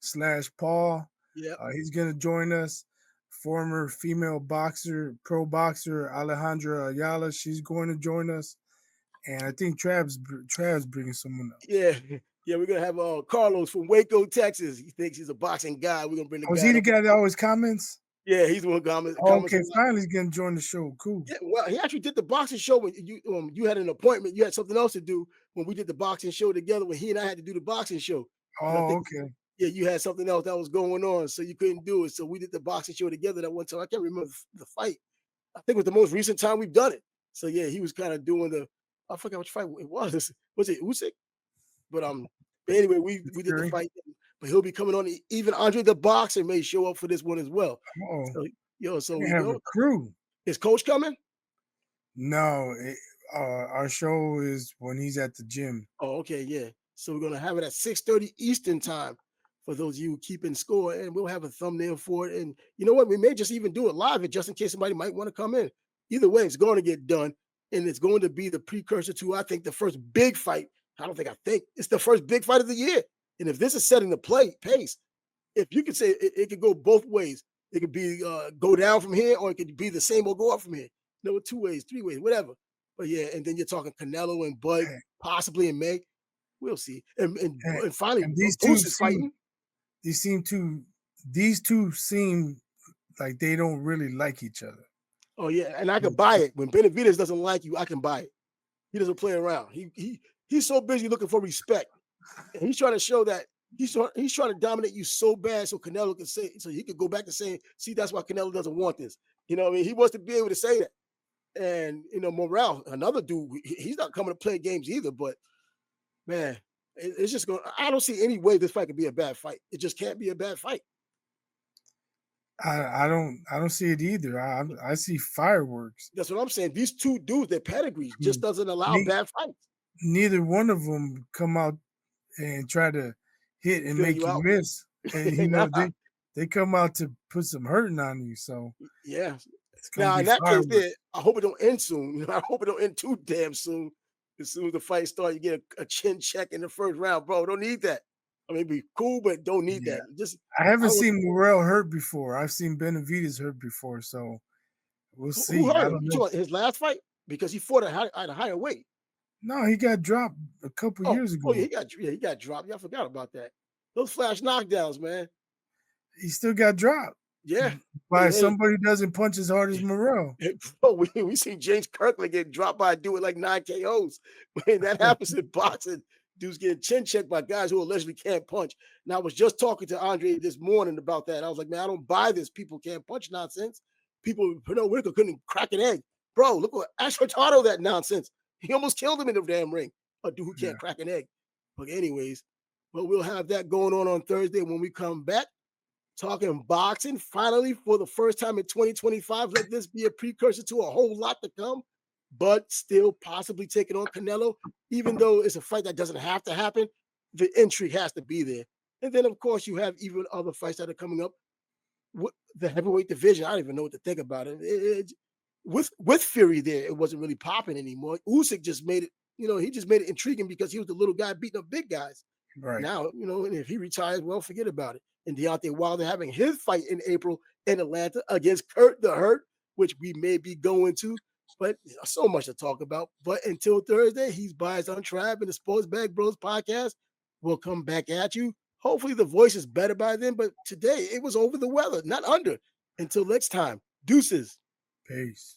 slash Paul. Yeah. He's going to join us. Former female boxer, pro boxer Alejandra Ayala. She's going to join us, and I think Trav's bringing someone else. Yeah. Yeah, we're gonna have Carlos from Waco, Texas. He thinks he's a boxing guy. We're gonna bring the Oh, is guy he the up. guy that always comments? Yeah, he's the one Oh, comments okay, a lot. finally he's going to join the show. Cool. Yeah, well, he actually did the boxing show when you had an appointment. You had something else to do when we did the boxing show together. When he and I had to do the boxing show, because I Oh, think okay. yeah, you had something else that was going on, so you couldn't do it. So we did the boxing show together that one time. I can't remember the fight. I think it was the most recent time we've done it. So yeah, he was kind of doing the. I forgot which fight it was. Was it Usyk? But but anyway, we did the Fury. fight, but he'll be coming on. Even Andre the Boxer may show up for this one as well. Oh, So so they we have a go. crew. Is Coach coming? No, our show is when he's at the gym. Oh, okay, yeah. So we're gonna have it at 6:30 Eastern time for those of you keeping score, and we'll have a thumbnail for it. And you know what? We may just even do it live, just in case somebody might want to come in. Either way, it's going to get done, and it's going to be the precursor to I think the first big fight. I think it's the first big fight of the year. And if this is setting the play pace, if you could say it could go both ways. It could be go down from here, or it could be the same or go up from here. No, two ways, three ways, whatever. But yeah, and then you're talking Canelo and Bud possibly in May. We'll see. And, And finally, and these two Boots is seem fighting. these seem to these two seem like they don't really like each other. Oh yeah, and I can buy it. When Benavidez doesn't like you, I can buy it. He doesn't play around. He's so busy looking for respect, and he's trying to show that he's trying to dominate you so bad, so Canelo can say, so he could go back to saying, see, that's why Canelo doesn't want this. You know what I mean? He wants to be able to say that. And Morale, another dude, he's not coming to play games either. But man, it's just going. I don't see any way this fight could be a bad fight. It just can't be a bad fight. I don't see it either. I see fireworks. That's what I'm saying. These two dudes, their pedigrees I just mean, doesn't allow ne- bad fights. neither one of them come out and try to hit and Feeling make you you out. miss. And Nah, they come out to put some hurting on you. So yeah. it's gonna Now be in that case, fireworks. there, I hope it don't end soon. I hope it don't end too damn soon. As soon as the fight starts, you get a chin check in the first round, bro. Don't need that. I mean, be cool, but don't need Yeah. that. Just I I haven't don't. seen Morel hurt before. I've seen Benavidez hurt before, so we'll Who see. hurt I him? don't You know. talking about his last fight because he fought at a higher weight. No, he got dropped a couple years Oh yeah, ago. he got dropped. Yeah, I forgot about that. Those flash knockdowns, man. He still got dropped Yeah. by somebody who doesn't punch as hard as Morel. Bro, we seen James Kirkland get dropped by a dude with like 9 KOs. When that happens in boxing, dudes getting chin checked by guys who allegedly can't punch. And I was just talking to Andre this morning about that. I was like, man, I don't buy this. People can't punch nonsense. People, Whitaker couldn't crack an egg. Bro, look what Ash Hurtado that nonsense. He almost killed him in the damn ring. A dude who Yeah. can't crack an egg. But anyways, but we'll have that going on Thursday when we come back. Talking boxing finally for the first time in 2025. Let this be a precursor to a whole lot to come, but still possibly taking on Canelo, even though it's a fight that doesn't have to happen. The intrigue has to be there. And then, of course, you have even other fights that are coming up. The heavyweight division, I don't even know what to think about it. With Fury there, it wasn't really popping anymore. Usyk just made it, he just made it intriguing because he was the little guy beating up big guys. Right. Now, and if he retires, well, forget about it. and Deontay Wilder having his fight in April in Atlanta against Kurt the Hurt, which we may be going to. But so much to talk about. But until Thursday, he's by his own tribe, and the Sports Bag Bros podcast will come back at you. Hopefully, the voice is better by then. But today, it was over the weather, not under. Until next time, deuces. Peace.